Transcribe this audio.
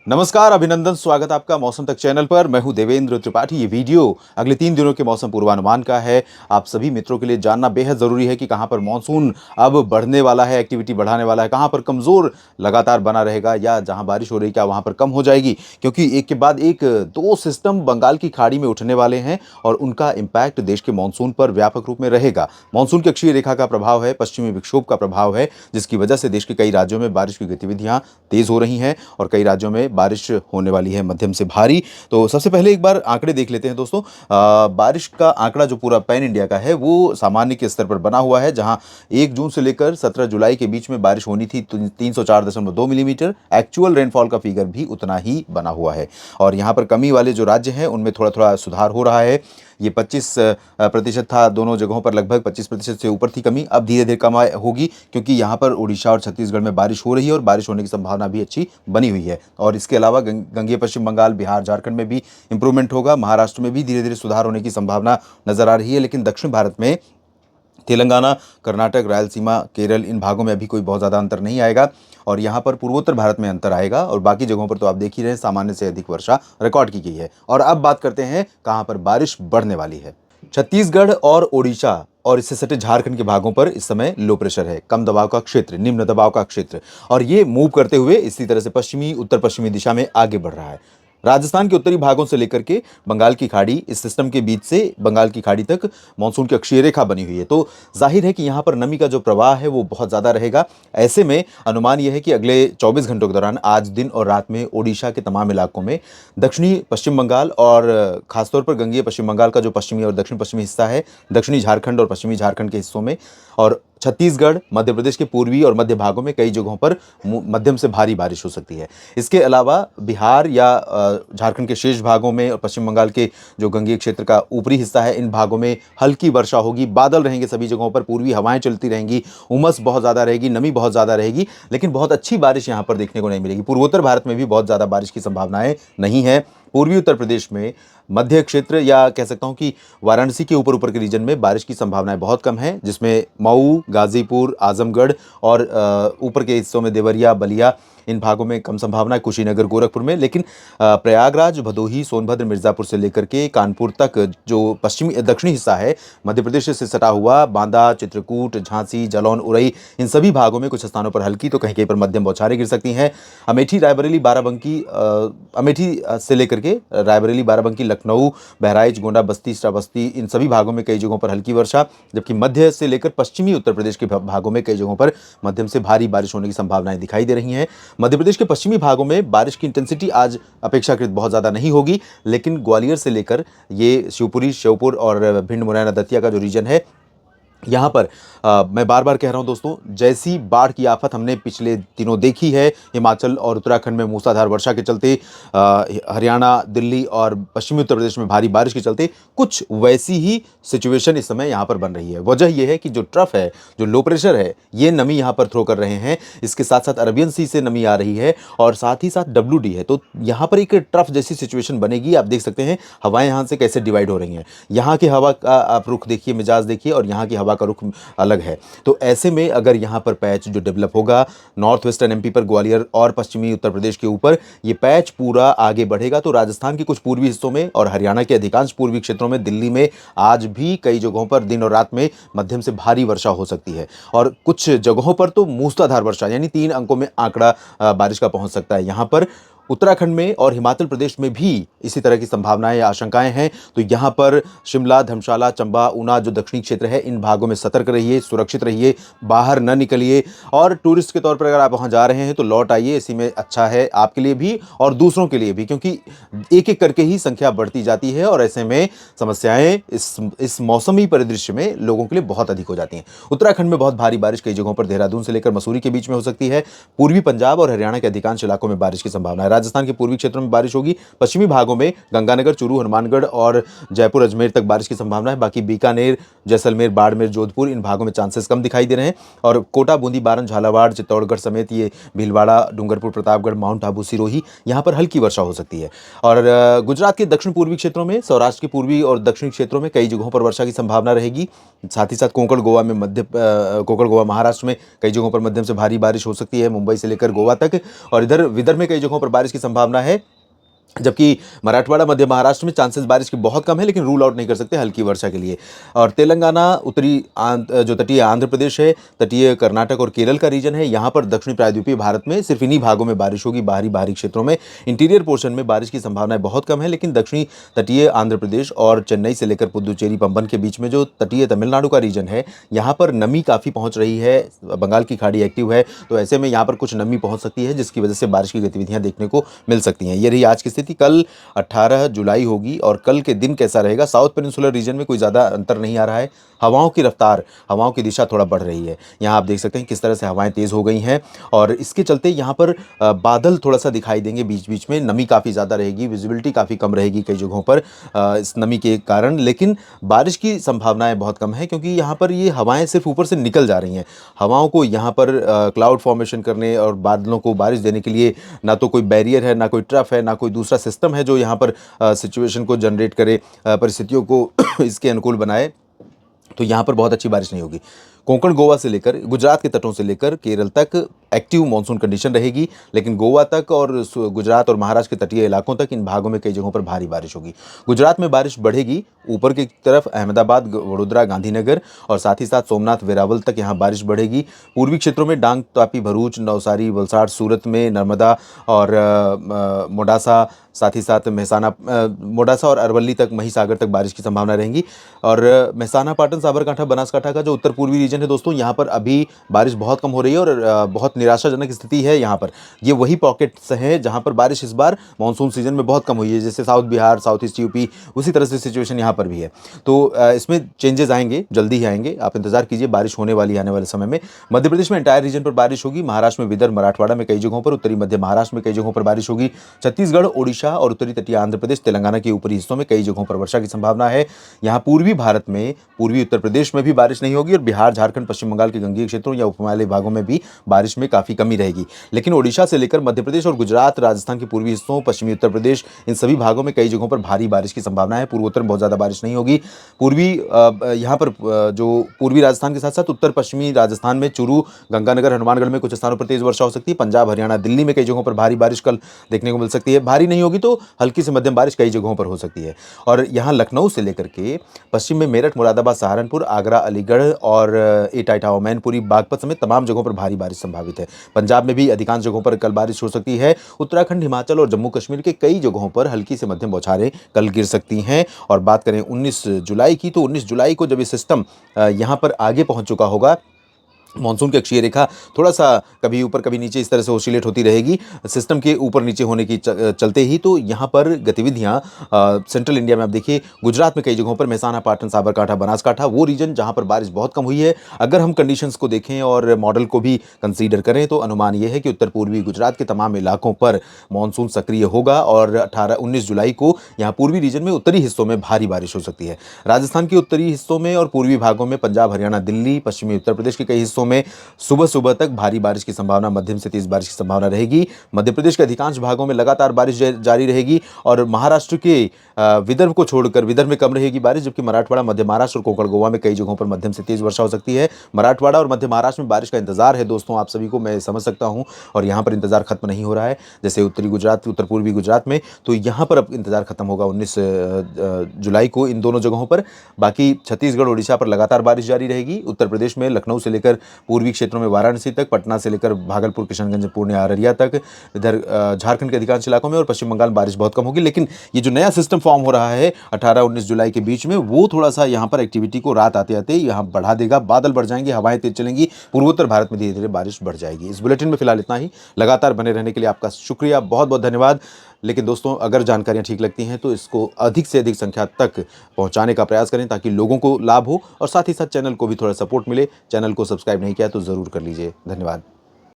नमस्कार, अभिनंदन, स्वागत आपका मौसम तक चैनल पर। मैं हूं देवेंद्र त्रिपाठी। ये वीडियो अगले 3 दिनों के मौसम पूर्वानुमान का है। आप सभी मित्रों के लिए जानना बेहद ज़रूरी है कि कहां पर मानसून अब बढ़ने वाला है, एक्टिविटी बढ़ाने वाला है, कहां पर कमज़ोर लगातार बना रहेगा या जहां बारिश हो रही क्या वहां पर कम हो जाएगी, क्योंकि एक के बाद एक 2 सिस्टम बंगाल की खाड़ी में उठने वाले हैं और उनका इम्पैक्ट देश के मानसून पर व्यापक रूप में रहेगा। मानसून की अक्षीय रेखा का प्रभाव है, पश्चिमी विक्षोभ का प्रभाव है, जिसकी वजह से देश के कई राज्यों में बारिश की गतिविधियां तेज हो रही हैं और कई राज्यों में बारिश होने वाली है मध्यम से भारी। तो सबसे पहले एक बार आंकड़े देख लेते हैं दोस्तों। बारिश का आंकड़ा जो पूरा पैन इंडिया का है वो सामान्य के स्तर पर बना हुआ है, जहां 1 जून से लेकर 17 जुलाई के बीच में बारिश होनी थी 304.2 मिलीमीटर। एक्चुअल रेनफॉल का फिगर भी उतना ही बना हुआ है और यहाँ पर कमी वाले जो राज्य हैं उनमें थोड़ा थोड़ा सुधार हो रहा है। ये 25% था दोनों जगहों पर, लगभग 25% से ऊपर थी कमी। अब धीरे धीरे कम होगी, क्योंकि यहाँ पर उड़ीसा और छत्तीसगढ़ में बारिश हो रही है और बारिश होने की संभावना भी अच्छी बनी हुई है। और इसके अलावा गंगेय पश्चिम बंगाल, बिहार, झारखंड में भी इंप्रूवमेंट होगा। महाराष्ट्र में भी धीरे धीरे सुधार होने की संभावना नजर आ रही है। लेकिन दक्षिण भारत में तेलंगाना, कर्नाटक, रायलसीमा, केरल, इन भागों में अभी कोई बहुत ज़्यादा अंतर नहीं आएगा और यहाँ पर पूर्वोत्तर भारत में अंतर आएगा और बाकी जगहों पर तो आप देख ही रहे हैं सामान्य से अधिक वर्षा रिकॉर्ड की गई है। और अब बात करते हैं कहाँ पर बारिश बढ़ने वाली है। छत्तीसगढ़ और ओडिशा और इससे सटे झारखंड के भागों पर इस समय लो प्रेशर है, कम दबाव का क्षेत्र, निम्न दबाव का क्षेत्र, और ये मूव करते हुए इसी तरह से पश्चिमी उत्तर पश्चिमी दिशा में आगे बढ़ रहा है। राजस्थान के उत्तरी भागों से लेकर के बंगाल की खाड़ी, इस सिस्टम के बीच से बंगाल की खाड़ी तक मानसून की अक्षीय रेखा बनी हुई है। तो जाहिर है कि यहाँ पर नमी का जो प्रवाह है वो बहुत ज़्यादा रहेगा। ऐसे में अनुमान यह है कि अगले 24 घंटों के दौरान आज दिन और रात में ओडिशा के तमाम इलाकों में, दक्षिणी पश्चिम बंगाल और खासतौर पर गंगेय पश्चिम बंगाल का जो पश्चिमी और दक्षिण पश्चिमी हिस्सा है, दक्षिणी झारखंड और पश्चिमी झारखंड के हिस्सों में, और छत्तीसगढ़, मध्य प्रदेश के पूर्वी और मध्य भागों में कई जगहों पर मध्यम से भारी बारिश हो सकती है। इसके अलावा बिहार या झारखंड के शेष भागों में और पश्चिम बंगाल के जो गंगेय क्षेत्र का ऊपरी हिस्सा है, इन भागों में हल्की वर्षा होगी। बादल रहेंगे सभी जगहों पर, पूर्वी हवाएं चलती रहेंगी, उमस बहुत ज़्यादा रहेगी, नमी बहुत ज़्यादा रहेगी, लेकिन बहुत अच्छी बारिश यहाँ पर देखने को नहीं मिलेगी। पूर्वोत्तर भारत में भी बहुत ज़्यादा बारिश की संभावनाएं नहीं है। पूर्वी उत्तर प्रदेश में, मध्य क्षेत्र या कह सकता हूं कि वाराणसी के ऊपर ऊपर के रीजन में बारिश की संभावनाएं बहुत कम है, जिसमें मऊ, गाजीपुर, आजमगढ़ और ऊपर के हिस्सों में देवरिया, बलिया, इन भागों में कम संभावना है, कुशीनगर, गोरखपुर में। लेकिन प्रयागराज, भदोही, सोनभद्र, मिर्ज़ापुर से लेकर के कानपुर तक जो पश्चिमी दक्षिणी हिस्सा है मध्य प्रदेश से सटा हुआ, बांदा, चित्रकूट, झांसी, जालौन, उरई, इन सभी भागों में कुछ स्थानों पर हल्की तो कहीं कहीं पर मध्यम बौछारें गिर सकती हैं। अमेठी, रायबरेली, बाराबंकी, अमेठी से लेकर के रायबरेली, बाराबंकी, लखनऊ, बहराइच, गोंडा, बस्ती, श्रावस्ती, इन सभी भागों में कई जगहों पर हल्की वर्षा, जबकि मध्य से लेकर पश्चिमी उत्तर प्रदेश के भागों में कई जगहों पर मध्यम से भारी बारिश होने की संभावनाएं दिखाई दे रही हैं। मध्य प्रदेश के पश्चिमी भागों में बारिश की इंटेंसिटी आज अपेक्षाकृत बहुत ज़्यादा नहीं होगी, लेकिन ग्वालियर से लेकर ये शिवपुरी, श्योपुर और भिंड, मुरैना, दतिया का जो रीजन है, यहाँ पर मैं बार बार कह रहा हूँ दोस्तों, जैसी बाढ़ की आफत हमने पिछले दिनों देखी है हिमाचल और उत्तराखंड में मूसलाधार वर्षा के चलते, हरियाणा, दिल्ली और पश्चिमी उत्तर प्रदेश में भारी बारिश के चलते, कुछ वैसी ही सिचुएशन इस समय यहाँ पर बन रही है। वजह यह है कि जो ट्रफ है, जो लो प्रेशर है, ये नमी यहाँ पर थ्रो कर रहे हैं। इसके साथ साथ अरबियन सी से नमी आ रही है और साथ ही साथ WD है, तो यहाँ पर एक ट्रफ जैसी सिचुएशन बनेगी। आप देख सकते हैं हवाएं यहाँ से कैसे डिवाइड हो रही हैं। यहाँ की हवा का आप रुख देखिए, मिजाज देखिए, और यहाँ की हवा का रुख अलग है। तो ऐसे में अगर यहाँ पर पैच जो डेवलप होगा नॉर्थ वेस्टर्न MP पर, ग्वालियर और पश्चिमी उत्तर प्रदेश के ऊपर, ये पैच पूरा आगे बढ़ेगा तो राजस्थान के कुछ पूर्वी हिस्सों में और हरियाणा के अधिकांश पूर्वी क्षेत्रों में, दिल्ली में आज भी कई जगहों पर दिन और रात में मध्यम से भारी वर्षा हो सकती है और कुछ जगहों पर तो मूसलाधार वर्षा, यानी 3 अंकों में आंकड़ा बारिश का पहुंच सकता है। यहाँ पर उत्तराखंड में और हिमाचल प्रदेश में भी इसी तरह की संभावनाएं या आशंकाएं हैं। तो यहाँ पर शिमला, धर्मशाला, चंबा, ऊना जो दक्षिणी क्षेत्र है, इन भागों में सतर्क रहिए, सुरक्षित रहिए, बाहर न निकलिए और टूरिस्ट के तौर पर अगर आप वहाँ जा रहे हैं तो लौट आइए। इसी में अच्छा है आपके लिए भी और दूसरों के लिए भी, क्योंकि एक एक करके ही संख्या बढ़ती जाती है और ऐसे में समस्याएं इस मौसमी परिदृश्य में लोगों के लिए बहुत अधिक हो जाती हैं। उत्तराखंड में बहुत भारी बारिश कई जगहों पर देहरादून से लेकर मसूरी के बीच में हो सकती है। पूर्वी पंजाब और हरियाणा के अधिकांश इलाकों में बारिश की संभावना है। राजस्थान के पूर्वी क्षेत्रों में बारिश होगी। पश्चिमी भागों में गंगानगर, चूरू, हनुमानगढ़ और जयपुर, अजमेर तक बारिश की संभावना है। बाकी बीकानेर, जैसलमेर, बाड़मेर, जोधपुर, इन भागों में चांसेस कम दिखाई दे रहे हैं और कोटा, बूंदी, बारन, झालावाड़, चित्तौड़गढ़ समेत ये भीलवाड़ा, डूंगरपुर, प्रतापगढ़, माउंट आबू, सिरोही, यहाँ पर हल्की वर्षा हो सकती है। और गुजरात के दक्षिण पूर्वी क्षेत्रों में, सौराष्ट्र के पूर्वी और दक्षिणी क्षेत्रों में कई जगहों पर वर्षा की संभावना रहेगी। साथ ही साथ कोंकण गोवा में कोंकण गोवा महाराष्ट्र में कई जगहों पर मध्यम से भारी बारिश हो सकती है, मुंबई से लेकर गोवा तक। और इधर विदर्भ में कई जगहों पर बारिश बारिश की संभावना है, जबकि मराठवाड़ा मध्य महाराष्ट्र में चांसेस बारिश के बहुत कम है, लेकिन रूल आउट नहीं कर सकते हल्की वर्षा के लिए। और तेलंगाना, उत्तरी जो तटीय आंध्र प्रदेश है, तटीय कर्नाटक और केरल का रीजन है, यहाँ पर दक्षिणी प्रायद्वीपीय भारत में सिर्फ इन्हीं भागों में बारिश होगी। बाहरी क्षेत्रों में, इंटीरियर पोर्शन में बारिश की संभावनाएं बहुत कम है, लेकिन दक्षिणी तटीय आंध्र प्रदेश और चेन्नई से लेकर पुदुचेरी पंबन के बीच में जो तटीय तमिलनाडु का रीजन है, यहाँ पर नमी काफ़ी पहुँच रही है, बंगाल की खाड़ी एक्टिव है, तो ऐसे में यहाँ पर कुछ नमी पहुँच सकती है, जिसकी वजह से बारिश की गतिविधियाँ देखने को मिल सकती हैं। ये रही आज की स्थिति। कल 18 जुलाई होगी और कल के दिन कैसा रहेगा? साउथ पेनिनसुलर रीजन में कोई ज़्यादा अंतर नहीं आ रहा है। हवाओं की रफ्तार, हवाओं की दिशा थोड़ा बढ़ रही है। यहाँ आप देख सकते हैं किस तरह से हवाएं तेज़ हो गई हैं और इसके चलते यहाँ पर बादल थोड़ा सा दिखाई देंगे बीच बीच में। नमी काफ़ी ज़्यादा रहेगी, विजिबिलिटी काफ़ी कम रहेगी कई जगहों पर इस नमी के कारण, लेकिन बारिश की संभावनाएं बहुत कम है, क्योंकि यहाँ पर ये हवाएं सिर्फ ऊपर से निकल जा रही हैं। हवाओं को यहाँ पर क्लाउड फॉर्मेशन करने और बादलों को बारिश देने के लिए ना तो कोई बैरियर है, ना कोई ट्रफ है, ना कोई दूसरा सिस्टम है जो यहाँ पर सिचुएशन को जनरेट करे, परिस्थितियों को इसके अनुकूल बनाए, तो यहाँ पर बहुत अच्छी बारिश नहीं होगी। कोंकण, गोवा से लेकर गुजरात के तटों से लेकर केरल तक एक्टिव मानसून कंडीशन रहेगी, लेकिन गोवा तक और गुजरात और महाराष्ट्र के तटीय इलाकों तक, इन भागों में कई जगहों पर भारी बारिश होगी। गुजरात में बारिश बढ़ेगी ऊपर की तरफ, अहमदाबाद, वडोदरा, गांधीनगर और साथ ही साथ सोमनाथ, वेरावल तक यहाँ बारिश बढ़ेगी। पूर्वी क्षेत्रों में डांग, तापी, भरूच, नवसारी, वलसाड़, सूरत में, नर्मदा और मोडासा, साथ ही साथ मेहसाना, मोडासा और अरवली तक, महिसागर तक बारिश की संभावना रहेंगी। और मेहसाना, पाटन, साबरकांठा, बनासकांठा का जो उत्तर पूर्वी रीजन है दोस्तों, यहाँ पर अभी बारिश बहुत कम हो रही है और बहुत निराशाजनक स्थिति है यहाँ पर। ये वही पॉकेट्स हैं जहाँ पर बारिश इस बार मानसून सीजन में बहुत कम हुई है, जैसे south Bihar, south east UP, उसी तरह से सिचुएशन यहाँ पर भी है। तो इसमें चेंजेस आएंगे, जल्दी ही आएंगे, आप इंतजार कीजिए, बारिश होने वाली आने वाले समय में। मध्य प्रदेश में एंटायर रीजन पर बारिश होगी। महाराष्ट्र में विदर्भ, मराठवाड़ा में कई जगहों पर, उत्तरी मध्य महाराष्ट्र में कई जगहों पर बारिश होगी। छत्तीसगढ़, ओडिशा और उत्तरी तटीय आंध्र प्रदेश, तेलंगाना के ऊपरी हिस्सों में कई जगहों पर वर्षा की संभावना है। यहाँ पूर्वी भारत में, पूर्वी उत्तर प्रदेश में भी बारिश नहीं होगी और बिहार, झारखंड, पश्चिम बंगाल के गंगीय क्षेत्रों या उपहिमालयी भागों में भी बारिश में काफ़ी कमी रहेगी। लेकिन ओडिशा से लेकर मध्य प्रदेश और गुजरात, राजस्थान के पूर्वी हिस्सों, पश्चिमी उत्तर प्रदेश, इन सभी भागों में कई जगहों पर भारी बारिश की संभावना है। पूर्वोत्तर में बहुत ज़्यादा बारिश नहीं होगी। पूर्वी यहाँ पर जो पूर्वी राजस्थान के साथ साथ उत्तर पश्चिमी राजस्थान में चूरू, गंगानगर, हनुमानगढ़ में कुछ स्थानों पर तेज वर्षा हो सकती है। पंजाब, हरियाणा, दिल्ली में कई जगहों पर भारी बारिश कल देखने को मिल सकती है। भारी नहीं होगी तो हल्की से मध्यम बारिश कई जगहों पर हो सकती है। और यहाँ लखनऊ से लेकर के पश्चिम में मेरठ, मुरादाबाद, सहारनपुर, आगरा, अलीगढ़ और इटावा, मैनपुरी, बागपत समेत तमाम जगहों पर भारी बारिश संभावित है। पंजाब में भी अधिकांश जगहों पर कल बारिश हो सकती है। उत्तराखंड, हिमाचल और जम्मू कश्मीर के कई जगहों पर हल्की से मध्यम बौछारें कल गिर सकती हैं। और बात करें 19 जुलाई की, तो 19 जुलाई को जब ये सिस्टम यहाँ पर आगे पहुँच चुका होगा, मानसून की अक्षीय रेखा थोड़ा सा कभी ऊपर कभी नीचे इस तरह से ऑसिलेट होती रहेगी सिस्टम के ऊपर नीचे होने की चलते ही, तो यहाँ पर गतिविधियाँ सेंट्रल इंडिया में आप देखिए, गुजरात में कई जगहों पर, मेहसाना, पाटन, साबरकांठा, बनासकांठा, वो रीजन जहाँ पर बारिश बहुत कम हुई है। अगर हम कंडीशंस को देखें और मॉडल को भी कंसीडर करें तो अनुमान ये है कि उत्तर पूर्वी गुजरात के तमाम इलाकों पर मानसून सक्रिय होगा और 19 जुलाई को यहाँ पूर्वी रीजन में उत्तरी हिस्सों में भारी बारिश हो सकती है। राजस्थान के उत्तरी हिस्सों में और पूर्वी भागों में, पंजाब, हरियाणा, दिल्ली, पश्चिमी उत्तर प्रदेश के कई हिस्सों में सुबह सुबह तक भारी बारिश की संभावना, मध्यम से तेज बारिश की संभावना रहेगी। मध्य प्रदेश के अधिकांश भागों में लगातार बारिश जारी रहेगी और महाराष्ट्र के विदर्भ को छोड़कर, विदर्भ में कम रहेगी बारिश, जबकि मराठवाड़ा, मध्य महाराष्ट्र और कोंकण, गोवा में कई जगहों पर मध्यम से तेज वर्षा हो सकती है। मराठवाड़ा और मध्य महाराष्ट्र में बारिश का इंतजार है दोस्तों, आप सभी को मैं समझ सकता हूं, और यहाँ पर इंतजार खत्म नहीं हो रहा है। जैसे उत्तरी गुजरात, उत्तर पूर्वी गुजरात में, तो यहाँ पर अब इंतजार खत्म होगा 19 जुलाई को इन दोनों जगहों पर। बाकी छत्तीसगढ़, ओडिशा पर लगातार बारिश जारी रहेगी। उत्तर प्रदेश में लखनऊ से लेकर पूर्वी क्षेत्रों में वाराणसी तक, पटना से लेकर भागलपुर, किशनगंज, पूर्णिया, अररिया तक, इधर झारखंड के अधिकांश इलाकों में और पश्चिम बंगाल में बारिश बहुत कम होगी। लेकिन ये जो नया सिस्टम फॉर्म हो रहा है 18-19 जुलाई के बीच में, वो थोड़ा सा यहाँ पर एक्टिविटी को रात आते आते यहाँ बढ़ा देगा। बादल बढ़ जाएंगे, हवाएं तेज चलेंगी, पूर्वोत्तर भारत में धीरे धीरे बारिश बढ़ जाएगी। इस बुलेटिन में फिलहाल इतना ही। लगातार बने रहने के लिए आपका शुक्रिया, बहुत बहुत धन्यवाद। लेकिन दोस्तों, अगर जानकारियाँ ठीक लगती हैं तो इसको अधिक से अधिक संख्या तक पहुंचाने का प्रयास करें ताकि लोगों को लाभ हो और साथ ही साथ चैनल को भी थोड़ा सपोर्ट मिले। चैनल को सब्सक्राइब नहीं किया तो ज़रूर कर लीजिए। धन्यवाद।